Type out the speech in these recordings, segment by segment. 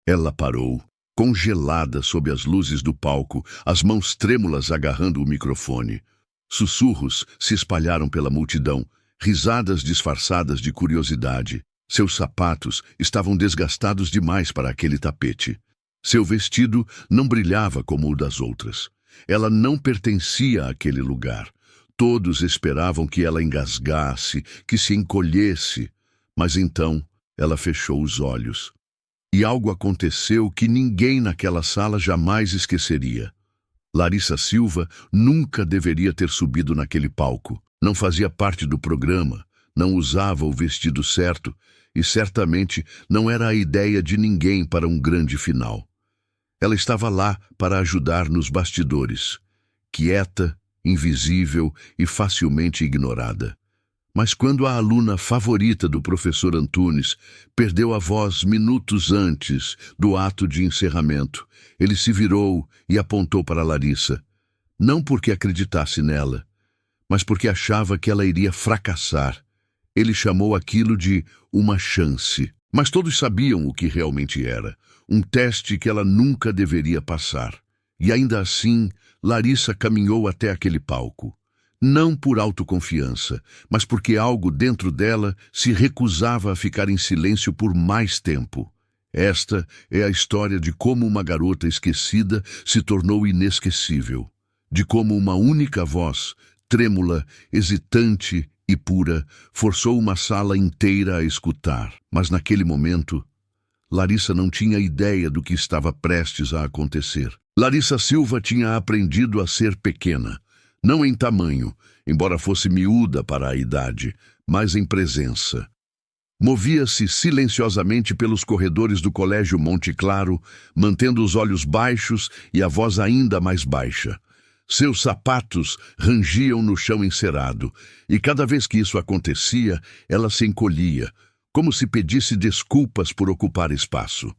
Ela parou, congelada sob as luzes do palco, as mãos trêmulas agarrando o microfone. Sussurros se espalharam pela multidão, risadas disfarçadas de curiosidade. Seus sapatos estavam desgastados demais para aquele tapete. Seu vestido não brilhava como o das outras. Ela não pertencia àquele lugar. Todos esperavam que ela engasgasse, que se encolhesse. Mas então ela fechou os olhos. E algo aconteceu que ninguém naquela sala jamais esqueceria. Larissa Silva nunca deveria ter subido naquele palco. Não fazia parte do programa, não usava o vestido certo e certamente não era a ideia de ninguém para um grande final. Ela estava lá para ajudar nos bastidores, quieta, invisível e facilmente ignorada. Mas quando a aluna favorita do professor Antunes perdeu a voz minutos antes do ato de encerramento, ele se virou e apontou para Larissa, não porque acreditasse nela, mas porque achava que ela iria fracassar. Ele chamou aquilo de uma chance. Mas todos sabiam o que realmente era, um teste que ela nunca deveria passar. E ainda assim, Larissa caminhou até aquele palco. Não por autoconfiança, mas porque algo dentro dela se recusava a ficar em silêncio por mais tempo. Esta é a história de como uma garota esquecida se tornou inesquecível. De como uma única voz, trêmula, hesitante e pura, forçou uma sala inteira a escutar. Mas naquele momento, Larissa não tinha ideia do que estava prestes a acontecer. Larissa Silva tinha aprendido a ser pequena. Não em tamanho, embora fosse miúda para a idade, mas em presença. Movia-se silenciosamente pelos corredores do Colégio Monte Claro, mantendo os olhos baixos e a voz ainda mais baixa. Seus sapatos rangiam no chão encerado, e cada vez que isso acontecia, ela se encolhia, como se pedisse desculpas por ocupar espaço.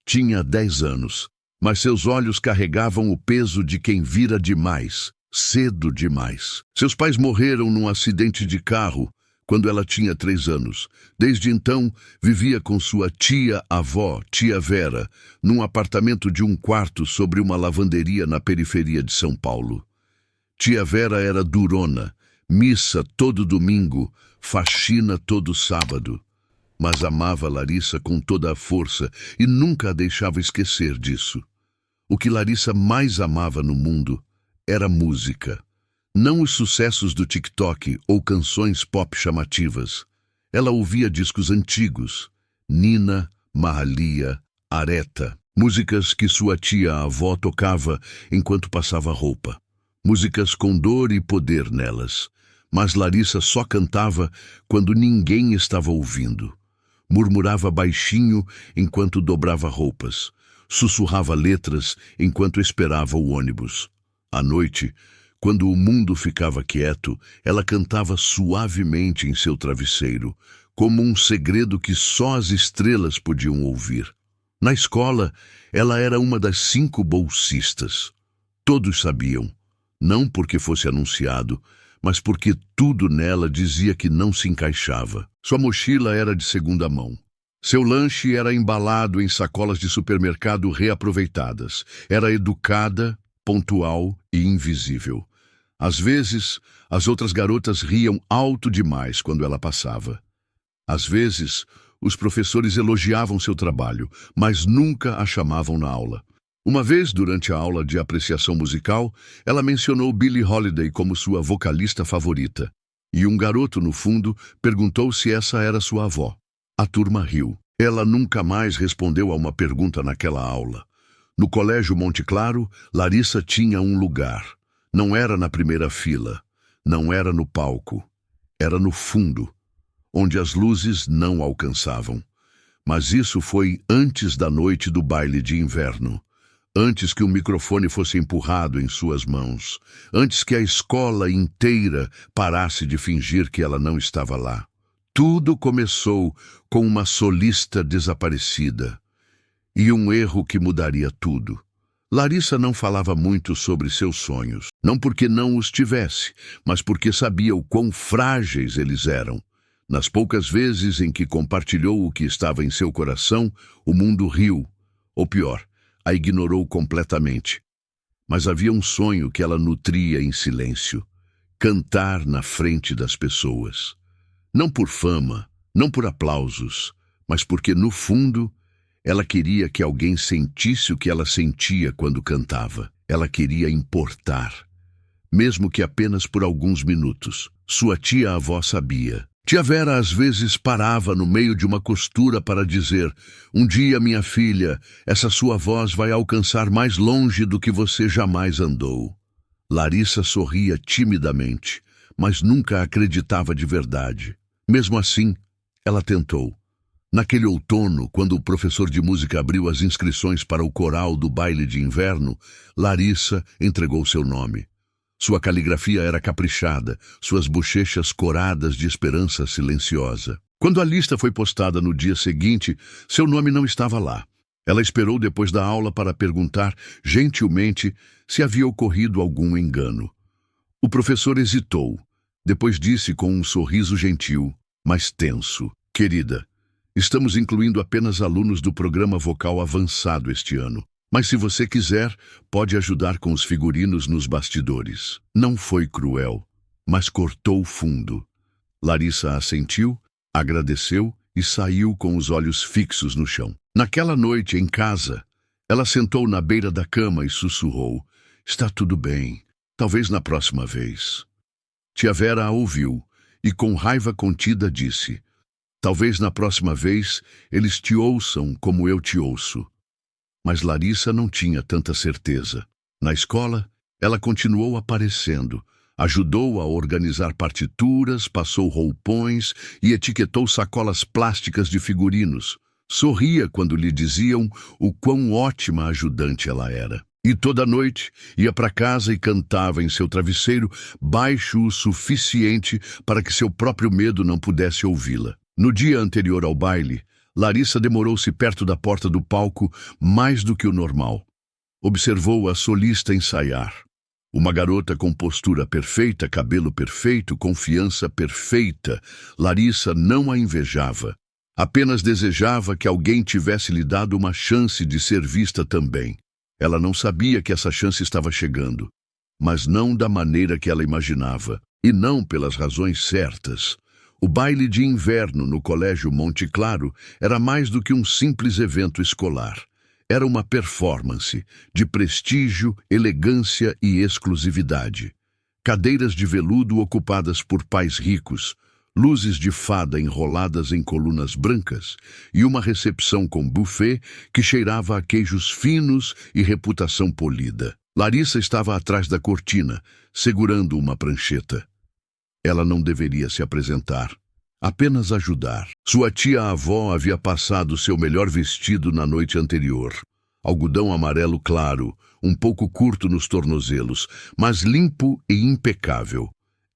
Tinha 10 anos, mas seus olhos carregavam o peso de quem vira demais. Cedo demais. Seus pais morreram num acidente de carro quando ela tinha 3 anos. Desde então, vivia com sua tia-avó, tia Vera, num apartamento de 1 quarto sobre uma lavanderia na periferia de São Paulo. Tia Vera era durona, missa todo domingo, faxina todo sábado. Mas amava Larissa com toda a força e nunca a deixava esquecer disso. O que Larissa mais amava no mundo era música. Não os sucessos do TikTok ou canções pop chamativas. Ela ouvia discos antigos, Nina, Mahalia, Aretha, músicas que sua tia-avó tocava enquanto passava roupa. Músicas com dor e poder nelas. Mas Larissa só cantava quando ninguém estava ouvindo. Murmurava baixinho enquanto dobrava roupas. Sussurrava letras enquanto esperava o ônibus. À noite, quando o mundo ficava quieto, ela cantava suavemente em seu travesseiro, como um segredo que só as estrelas podiam ouvir. Na escola, ela era uma das 5 bolsistas. Todos sabiam, não porque fosse anunciado, mas porque tudo nela dizia que não se encaixava. Sua mochila era de segunda mão. Seu lanche era embalado em sacolas de supermercado reaproveitadas. Era educada, pontual e invisível. Às vezes, as outras garotas riam alto demais quando ela passava. Às vezes, os professores elogiavam seu trabalho, mas nunca a chamavam na aula. Uma vez, durante a aula de apreciação musical, ela mencionou Billie Holiday como sua vocalista favorita. E um garoto, no fundo, perguntou se essa era sua avó. A turma riu. Ela nunca mais respondeu a uma pergunta naquela aula. No Colégio Monte Claro, Larissa tinha um lugar. Não era na primeira fila, não era no palco, era no fundo, onde as luzes não alcançavam. Mas isso foi antes da noite do baile de inverno, antes que o microfone fosse empurrado em suas mãos, antes que a escola inteira parasse de fingir que ela não estava lá. Tudo começou com uma solista desaparecida. E um erro que mudaria tudo. Larissa não falava muito sobre seus sonhos, não porque não os tivesse, mas porque sabia o quão frágeis eles eram. Nas poucas vezes em que compartilhou o que estava em seu coração, o mundo riu, Ou pior, a ignorou completamente. Mas havia um sonho que ela nutria em silêncio: cantar na frente das pessoas. Não por fama, não por aplausos, mas porque, no fundo, ela queria que alguém sentisse o que ela sentia quando cantava. Ela queria importar, mesmo que apenas por alguns minutos. Sua tia-avó sabia. Tia Vera às vezes parava no meio de uma costura para dizer: um dia, minha filha, essa sua voz vai alcançar mais longe do que você jamais andou. Larissa sorria timidamente, mas nunca acreditava de verdade. Mesmo assim, ela tentou. Naquele outono, quando o professor de música abriu as inscrições para o coral do baile de inverno, Larissa entregou seu nome. Sua caligrafia era caprichada, suas bochechas coradas de esperança silenciosa. Quando a lista foi postada no dia seguinte, seu nome não estava lá. Ela esperou depois da aula para perguntar, gentilmente, se havia ocorrido algum engano. O professor hesitou. Depois disse com um sorriso gentil, mas tenso: querida, estamos incluindo apenas alunos do programa vocal avançado este ano. Mas se você quiser, pode ajudar com os figurinos nos bastidores. Não foi cruel, mas cortou fundo. Larissa assentiu, agradeceu e saiu com os olhos fixos no chão. Naquela noite, em casa, ela sentou na beira da cama e sussurrou: está tudo bem, talvez na próxima vez. Tia Vera a ouviu e, com raiva contida, disse: talvez na próxima vez eles te ouçam como eu te ouço. Mas Larissa não tinha tanta certeza. Na escola, ela continuou aparecendo. Ajudou a organizar partituras, passou roupões e etiquetou sacolas plásticas de figurinos. Sorria quando lhe diziam o quão ótima ajudante ela era. E toda noite ia para casa e cantava em seu travesseiro baixo o suficiente para que seu próprio medo não pudesse ouvi-la. No dia anterior ao baile, Larissa demorou-se perto da porta do palco mais do que o normal. Observou a solista ensaiar. Uma garota com postura perfeita, cabelo perfeito, confiança perfeita. Larissa não a invejava. Apenas desejava que alguém tivesse lhe dado uma chance de ser vista também. Ela não sabia que essa chance estava chegando, mas não da maneira que ela imaginava, e não pelas razões certas. O baile de inverno no Colégio Monte Claro era mais do que um simples evento escolar. Era uma performance de prestígio, elegância e exclusividade. Cadeiras de veludo ocupadas por pais ricos, luzes de fada enroladas em colunas brancas e uma recepção com buffet que cheirava a queijos finos e reputação polida. Larissa estava atrás da cortina, segurando uma prancheta. Ela não deveria se apresentar, apenas ajudar. Sua tia-avó havia passado seu melhor vestido na noite anterior. Algodão amarelo claro, um pouco curto nos tornozelos, mas limpo e impecável.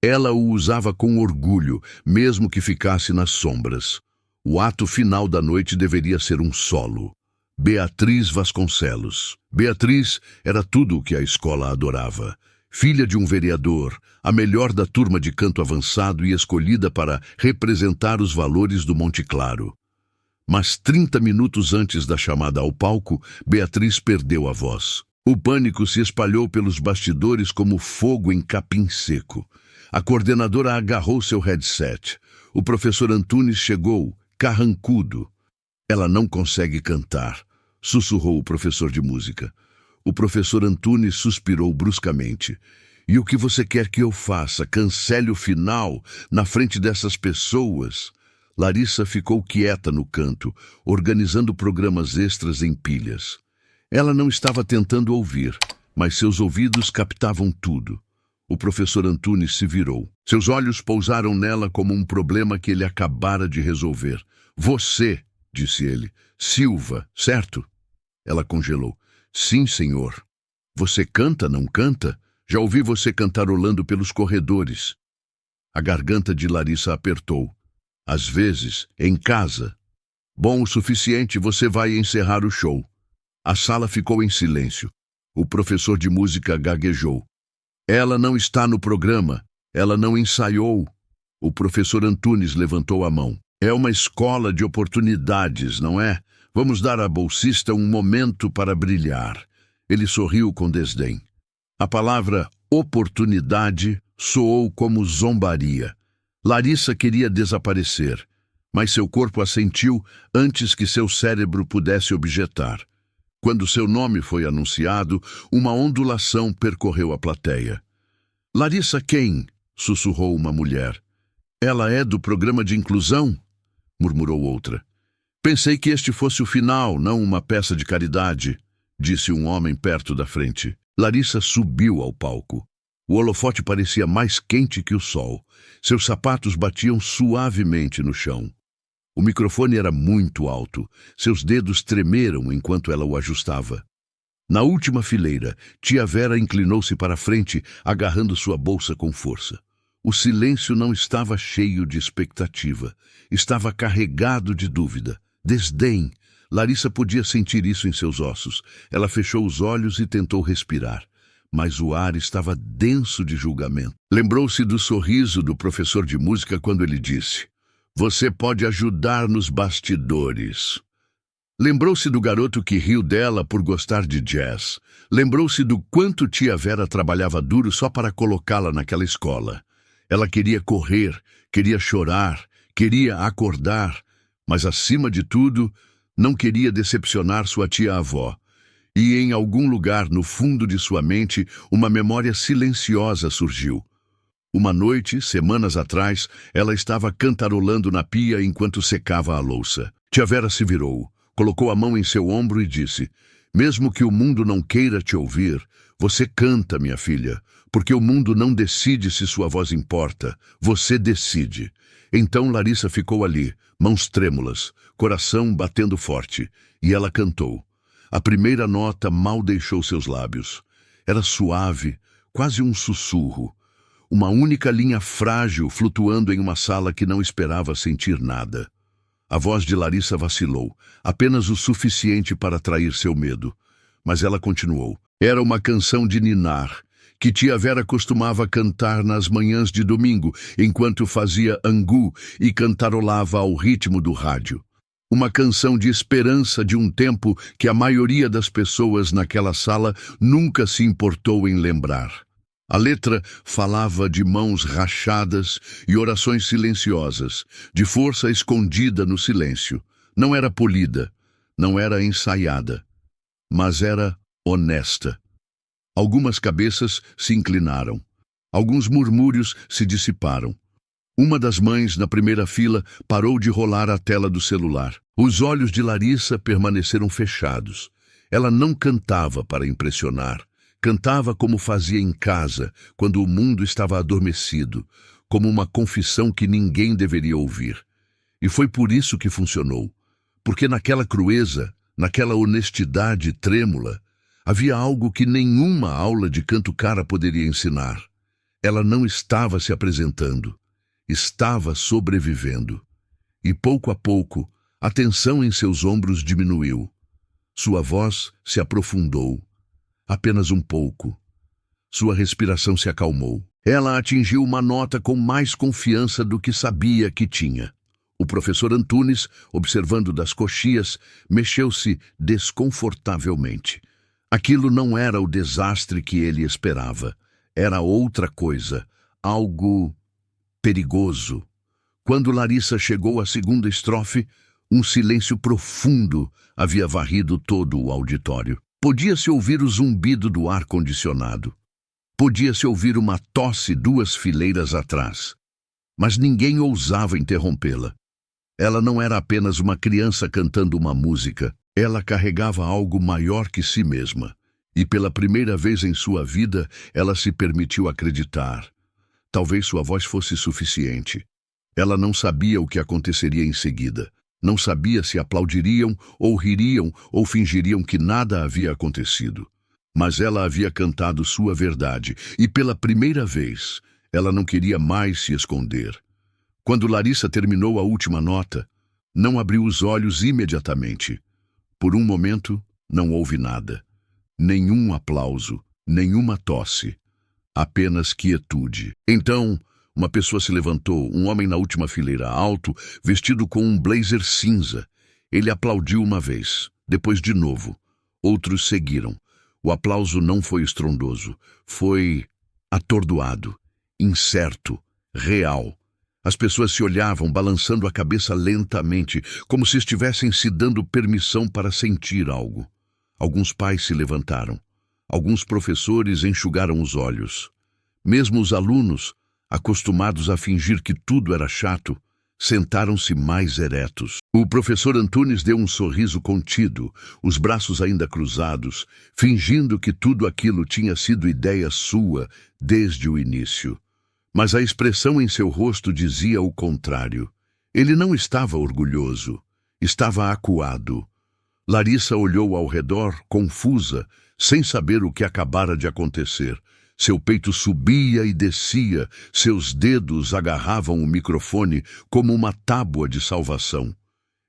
Ela o usava com orgulho, mesmo que ficasse nas sombras. O ato final da noite deveria ser um solo. Beatriz Vasconcelos. Beatriz era tudo o que a escola adorava. Filha de um vereador, a melhor da turma de canto avançado e escolhida para representar os valores do Monte Claro. Mas 30 minutos antes da chamada ao palco, Beatriz perdeu a voz. O pânico se espalhou pelos bastidores como fogo em capim seco. A coordenadora agarrou seu headset. O professor Antunes chegou, carrancudo. Ela não consegue cantar, sussurrou o professor de música. O professor Antunes suspirou bruscamente. E o que você quer que eu faça? Cancele o final na frente dessas pessoas? Larissa ficou quieta no canto, organizando programas extras em pilhas. Ela não estava tentando ouvir, mas seus ouvidos captavam tudo. O professor Antunes se virou. Seus olhos pousaram nela como um problema que ele acabara de resolver. Você, disse ele. Silva, certo? Ela congelou. Sim, senhor. Você canta, não canta? Já ouvi você cantarolando pelos corredores. A garganta de Larissa apertou. Às vezes, em casa. Bom o suficiente, você vai encerrar o show. A sala ficou em silêncio. O professor de música gaguejou. Ela não está no programa. Ela não ensaiou. O professor Antunes levantou a mão. É uma escola de oportunidades, não é? Vamos dar à bolsista um momento para brilhar. Ele sorriu com desdém. A palavra oportunidade soou como zombaria. Larissa queria desaparecer, mas seu corpo assentiu antes que seu cérebro pudesse objetar. Quando seu nome foi anunciado, uma ondulação percorreu a plateia. Larissa quem? Sussurrou uma mulher. Ela é do programa de inclusão? Murmurou outra. Pensei que este fosse o final, não uma peça de caridade, disse um homem perto da frente. Larissa subiu ao palco. O holofote parecia mais quente que o sol. Seus sapatos batiam suavemente no chão. O microfone era muito alto. Seus dedos tremeram enquanto ela o ajustava. Na última fileira, tia Vera inclinou-se para a frente, agarrando sua bolsa com força. O silêncio não estava cheio de expectativa. Estava carregado de dúvida, desdém. Larissa podia sentir isso em seus ossos. Ela fechou os olhos e tentou respirar. Mas o ar estava denso de julgamento. Lembrou-se do sorriso do professor de música quando ele disse: "Você pode ajudar nos bastidores." Lembrou-se do garoto que riu dela por gostar de jazz. Lembrou-se do quanto tia Vera trabalhava duro só para colocá-la naquela escola. Ela queria correr, queria chorar, queria acordar, mas acima de tudo, não queria decepcionar sua tia-avó. E em algum lugar no fundo de sua mente, uma memória silenciosa surgiu. Uma noite, semanas atrás, ela estava cantarolando na pia enquanto secava a louça. Tia Vera se virou, colocou a mão em seu ombro e disse: "Mesmo que o mundo não queira te ouvir, você canta, minha filha, porque o mundo não decide se sua voz importa, você decide." Então Larissa ficou ali, mãos trêmulas, coração batendo forte, e ela cantou. A primeira nota mal deixou seus lábios. Era suave, quase um sussurro. Uma única linha frágil flutuando em uma sala que não esperava sentir nada. A voz de Larissa vacilou, apenas o suficiente para atrair seu medo. Mas ela continuou. Era uma canção de ninar, que tia Vera costumava cantar nas manhãs de domingo, enquanto fazia angu e cantarolava ao ritmo do rádio. Uma canção de esperança de um tempo que a maioria das pessoas naquela sala nunca se importou em lembrar. A letra falava de mãos rachadas e orações silenciosas, de força escondida no silêncio. Não era polida, não era ensaiada, mas era honesta. Algumas cabeças se inclinaram. Alguns murmúrios se dissiparam. Uma das mães, na primeira fila, parou de rolar a tela do celular. Os olhos de Larissa permaneceram fechados. Ela não cantava para impressionar. Cantava como fazia em casa, quando o mundo estava adormecido, como uma confissão que ninguém deveria ouvir. E foi por isso que funcionou. Porque naquela crueza, naquela honestidade trêmula, havia algo que nenhuma aula de canto-cara poderia ensinar. Ela não estava se apresentando. Estava sobrevivendo. E pouco a pouco, a tensão em seus ombros diminuiu. Sua voz se aprofundou. Apenas um pouco. Sua respiração se acalmou. Ela atingiu uma nota com mais confiança do que sabia que tinha. O professor Antunes, observando das coxias, mexeu-se desconfortavelmente. Aquilo não era o desastre que ele esperava. Era outra coisa, algo perigoso. Quando Larissa chegou à segunda estrofe, um silêncio profundo havia varrido todo o auditório. Podia-se ouvir o zumbido do ar-condicionado. Podia-se ouvir uma tosse 2 fileiras atrás. Mas ninguém ousava interrompê-la. Ela não era apenas uma criança cantando uma música. Ela carregava algo maior que si mesma. E pela primeira vez em sua vida, ela se permitiu acreditar. Talvez sua voz fosse suficiente. Ela não sabia o que aconteceria em seguida. Não sabia se aplaudiriam, ou ririam, ou fingiriam que nada havia acontecido. Mas ela havia cantado sua verdade, e pela primeira vez, ela não queria mais se esconder. Quando Larissa terminou a última nota, não abriu os olhos imediatamente. Por um momento, não houve nada. Nenhum aplauso, nenhuma tosse. Apenas quietude. Então, uma pessoa se levantou, um homem na última fileira, alto, vestido com um blazer cinza. Ele aplaudiu uma vez, depois de novo. Outros seguiram. O aplauso não foi estrondoso, foi atordoado, incerto, real. As pessoas se olhavam, balançando a cabeça lentamente, como se estivessem se dando permissão para sentir algo. Alguns pais se levantaram. Alguns professores enxugaram os olhos. Mesmo os alunos, acostumados a fingir que tudo era chato, sentaram-se mais eretos. O professor Antunes deu um sorriso contido, os braços ainda cruzados, fingindo que tudo aquilo tinha sido ideia sua desde o início. Mas a expressão em seu rosto dizia o contrário. Ele não estava orgulhoso, estava acuado. Larissa olhou ao redor, confusa, sem saber o que acabara de acontecer. Seu peito subia e descia, seus dedos agarravam o microfone como uma tábua de salvação.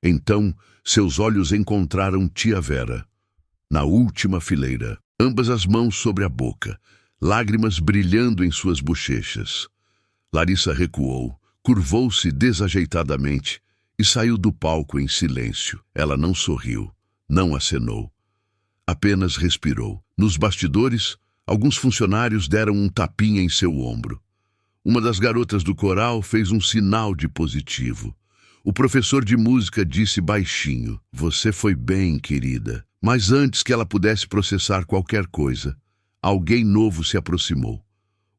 Então, seus olhos encontraram tia Vera, na última fileira, ambas as mãos sobre a boca, lágrimas brilhando em suas bochechas. Larissa recuou, curvou-se desajeitadamente e saiu do palco em silêncio. Ela não sorriu, não acenou. Apenas respirou. Nos bastidores, alguns funcionários deram um tapinha em seu ombro. Uma das garotas do coral fez um sinal de positivo. O professor de música disse baixinho: "Você foi bem, querida." Mas antes que ela pudesse processar qualquer coisa, alguém novo se aproximou.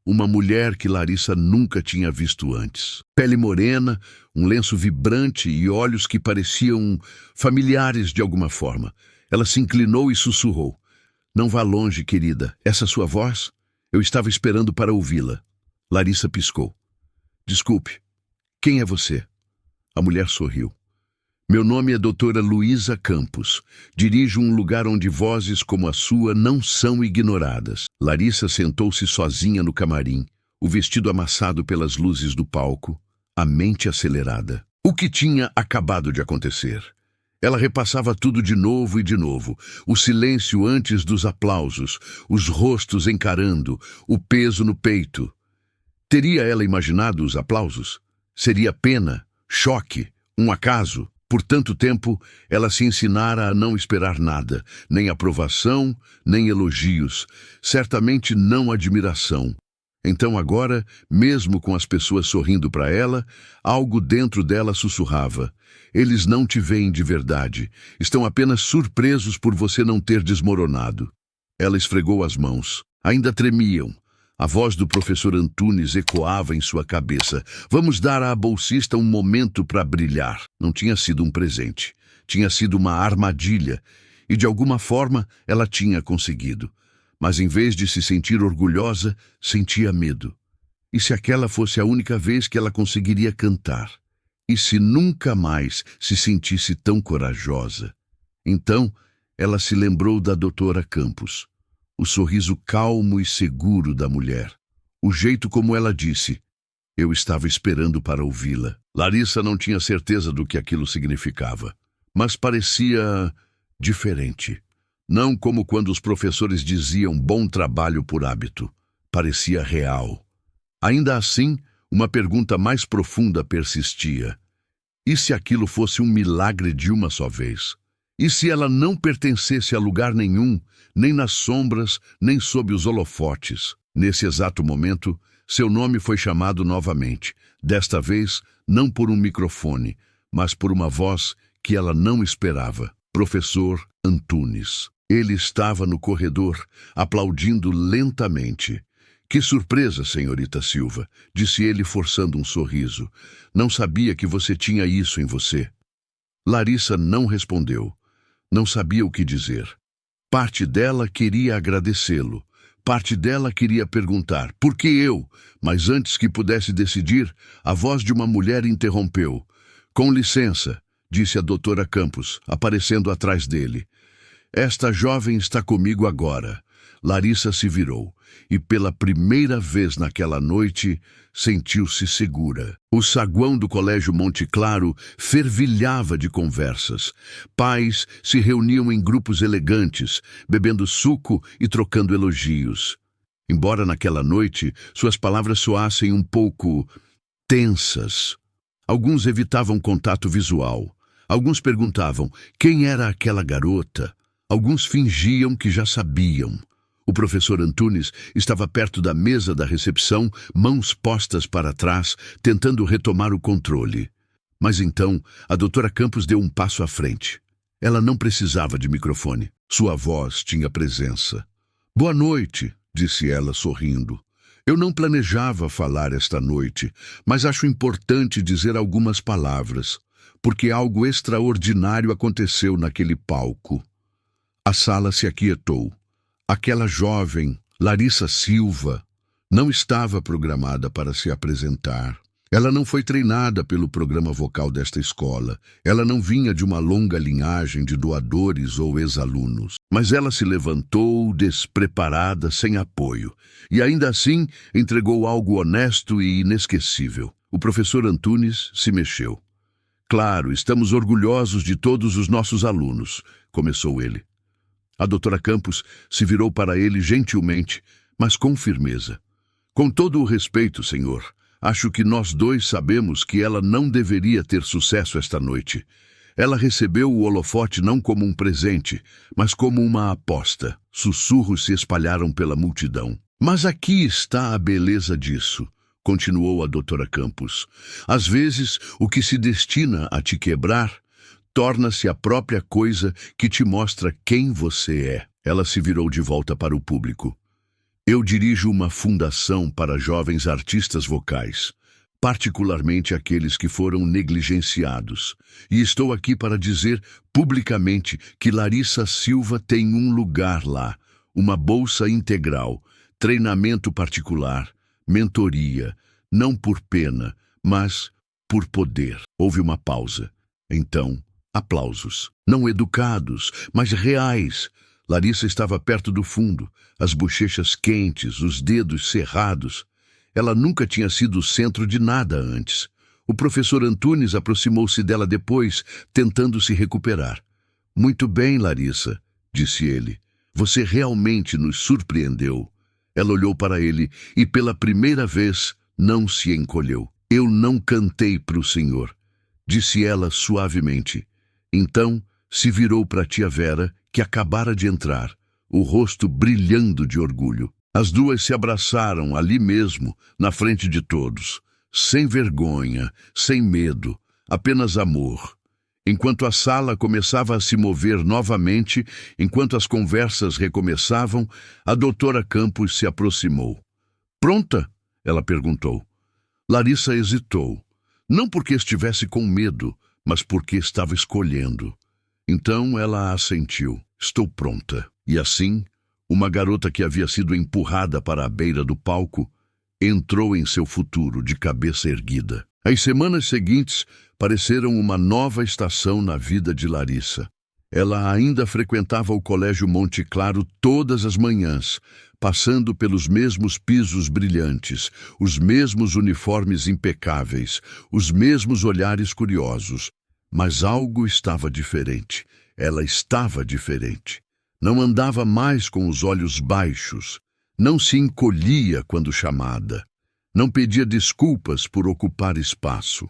Uma mulher que Larissa nunca tinha visto antes. Pele morena, um lenço vibrante e olhos que pareciam familiares de alguma forma. Ela se inclinou e sussurrou: "Não vá longe, querida. Essa sua voz? Eu estava esperando para ouvi-la." Larissa piscou. "Desculpe, quem é você?" A mulher sorriu. "Meu nome é doutora Luísa Campos. Dirijo um lugar onde vozes como a sua não são ignoradas." Larissa sentou-se sozinha no camarim, o vestido amassado pelas luzes do palco, a mente acelerada. O que tinha acabado de acontecer? Ela repassava tudo de novo e de novo. O silêncio antes dos aplausos, os rostos encarando, o peso no peito. Teria ela imaginado os aplausos? Seria pena, choque, um acaso? Por tanto tempo, ela se ensinara a não esperar nada, nem aprovação, nem elogios, certamente não admiração. Então agora, mesmo com as pessoas sorrindo para ela, algo dentro dela sussurrava: "Eles não te veem de verdade, estão apenas surpresos por você não ter desmoronado." Ela esfregou as mãos. Ainda tremiam. A voz do professor Antunes ecoava em sua cabeça: "Vamos dar à bolsista um momento para brilhar." Não tinha sido um presente. Tinha sido uma armadilha. E de alguma forma ela tinha conseguido. Mas em vez de se sentir orgulhosa, sentia medo. E se aquela fosse a única vez que ela conseguiria cantar? E se nunca mais se sentisse tão corajosa? Então, ela se lembrou da doutora Campos. O sorriso calmo e seguro da mulher. O jeito como ela disse: "Eu estava esperando para ouvi-la." Larissa não tinha certeza do que aquilo significava, mas parecia diferente. Não como quando os professores diziam "bom trabalho" por hábito. Parecia real. Ainda assim, uma pergunta mais profunda persistia. E se aquilo fosse um milagre de uma só vez? E se ela não pertencesse a lugar nenhum, nem nas sombras, nem sob os holofotes? Nesse exato momento, seu nome foi chamado novamente, desta vez não por um microfone, mas por uma voz que ela não esperava: Professor Antunes. Ele estava no corredor, aplaudindo lentamente. "Que surpresa, senhorita Silva", disse ele forçando um sorriso. "Não sabia que você tinha isso em você." Larissa não respondeu. Não sabia o que dizer. Parte dela queria agradecê-lo. Parte dela queria perguntar: "Por que eu?" Mas antes que pudesse decidir, a voz de uma mulher interrompeu. "Com licença", disse a doutora Campos, aparecendo atrás dele. "Esta jovem está comigo agora." Larissa se virou e, pela primeira vez naquela noite, sentiu-se segura. O saguão do Colégio Monte Claro fervilhava de conversas. Pais se reuniam em grupos elegantes, bebendo suco e trocando elogios. Embora naquela noite suas palavras soassem um pouco tensas. Alguns evitavam contato visual. Alguns perguntavam quem era aquela garota. Alguns fingiam que já sabiam. O professor Antunes estava perto da mesa da recepção, mãos postas para trás, tentando retomar o controle. Mas então, a doutora Campos deu um passo à frente. Ela não precisava de microfone. Sua voz tinha presença. "Boa noite", disse ela, sorrindo. "Eu não planejava falar esta noite, mas acho importante dizer algumas palavras, porque algo extraordinário aconteceu naquele palco." A sala se aquietou. Aquela jovem, Larissa Silva, não estava programada para se apresentar. Ela não foi treinada pelo programa vocal desta escola. Ela não vinha de uma longa linhagem de doadores ou ex-alunos. Mas ela se levantou, despreparada, sem apoio. E ainda assim, entregou algo honesto e inesquecível. O professor Antunes se mexeu. "Claro, estamos orgulhosos de todos os nossos alunos", começou ele. A doutora Campos se virou para ele gentilmente, mas com firmeza. "Com todo o respeito, senhor, acho que nós dois sabemos que ela não deveria ter sucesso esta noite. Ela recebeu o holofote não como um presente, mas como uma aposta." Sussurros se espalharam pela multidão. "Mas aqui está a beleza disso", continuou a doutora Campos. "Às vezes, o que se destina a te quebrar torna-se a própria coisa que te mostra quem você é." Ela se virou de volta para o público. "Eu dirijo uma fundação para jovens artistas vocais, particularmente aqueles que foram negligenciados. E estou aqui para dizer publicamente que Larissa Silva tem um lugar lá, uma bolsa integral, treinamento particular, mentoria, não por pena, mas por poder." Houve uma pausa. Então, aplausos. Não educados, mas reais. Larissa estava perto do fundo, as bochechas quentes, os dedos cerrados. Ela nunca tinha sido o centro de nada antes. O professor Antunes aproximou-se dela depois, tentando se recuperar. "Muito bem, Larissa", disse ele. "Você realmente nos surpreendeu." Ela olhou para ele e, pela primeira vez, não se encolheu. "Eu não cantei para o senhor", disse ela suavemente. Então, se virou para a tia Vera, que acabara de entrar, o rosto brilhando de orgulho. As duas se abraçaram ali mesmo, na frente de todos, sem vergonha, sem medo, apenas amor. Enquanto a sala começava a se mover novamente, enquanto as conversas recomeçavam, a doutora Campos se aproximou. "Pronta?" ela perguntou. Larissa hesitou, não porque estivesse com medo, mas porque estava escolhendo. Então ela assentiu. "Estou pronta." E assim, uma garota que havia sido empurrada para a beira do palco entrou em seu futuro de cabeça erguida. As semanas seguintes pareceram uma nova estação na vida de Larissa. Ela ainda frequentava o Colégio Monte Claro todas as manhãs, passando pelos mesmos pisos brilhantes, os mesmos uniformes impecáveis, os mesmos olhares curiosos. Mas algo estava diferente. Ela estava diferente. Não andava mais com os olhos baixos. Não se encolhia quando chamada. Não pedia desculpas por ocupar espaço.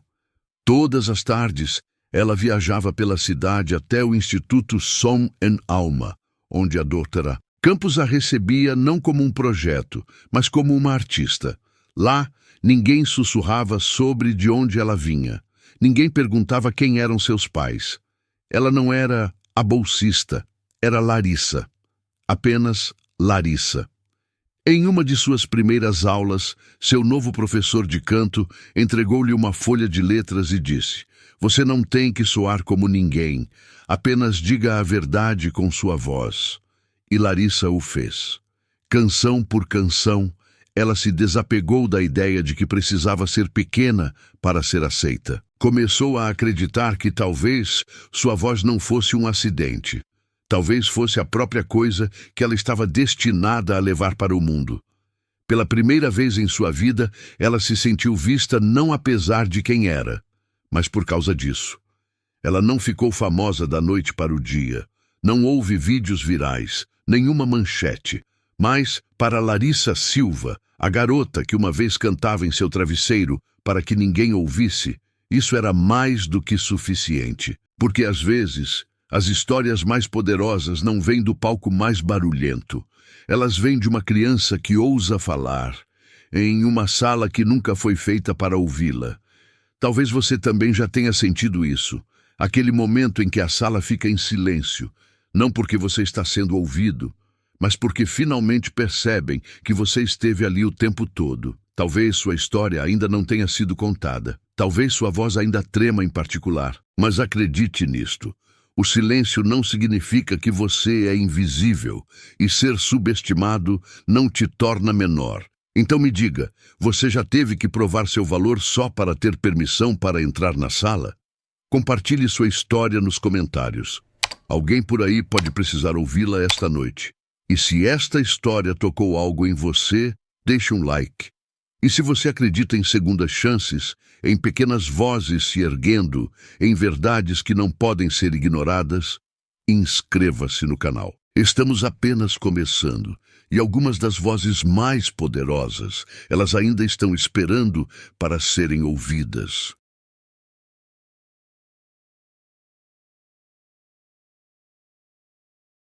Todas as tardes, ela viajava pela cidade até o Instituto Som en Alma, onde a doutora Campos a recebia não como um projeto, mas como uma artista. Lá, ninguém sussurrava sobre de onde ela vinha. Ninguém perguntava quem eram seus pais. Ela não era a bolsista, era Larissa. Apenas Larissa. Em uma de suas primeiras aulas, seu novo professor de canto entregou-lhe uma folha de letras e disse: "Você não tem que soar como ninguém, apenas diga a verdade com sua voz." E Larissa o fez. Canção por canção, ela se desapegou da ideia de que precisava ser pequena para ser aceita. Começou a acreditar que talvez sua voz não fosse um acidente. Talvez fosse a própria coisa que ela estava destinada a levar para o mundo. Pela primeira vez em sua vida, ela se sentiu vista não apesar de quem era, mas por causa disso. Ela não ficou famosa da noite para o dia. Não houve vídeos virais, nenhuma manchete. Mas, para Larissa Silva, a garota que uma vez cantava em seu travesseiro para que ninguém ouvisse, isso era mais do que suficiente. Porque às vezes, as histórias mais poderosas não vêm do palco mais barulhento. Elas vêm de uma criança que ousa falar, em uma sala que nunca foi feita para ouvi-la. Talvez você também já tenha sentido isso. Aquele momento em que a sala fica em silêncio, não porque você está sendo ouvido, mas porque finalmente percebem que você esteve ali o tempo todo. Talvez sua história ainda não tenha sido contada. Talvez sua voz ainda trema em particular. Mas acredite nisto. O silêncio não significa que você é invisível, e ser subestimado não te torna menor. Então me diga, você já teve que provar seu valor só para ter permissão para entrar na sala? Compartilhe sua história nos comentários. Alguém por aí pode precisar ouvi-la esta noite. E se esta história tocou algo em você, deixe um like. E se você acredita em segundas chances, em pequenas vozes se erguendo, em verdades que não podem ser ignoradas, inscreva-se no canal. Estamos apenas começando, e algumas das vozes mais poderosas, elas ainda estão esperando para serem ouvidas.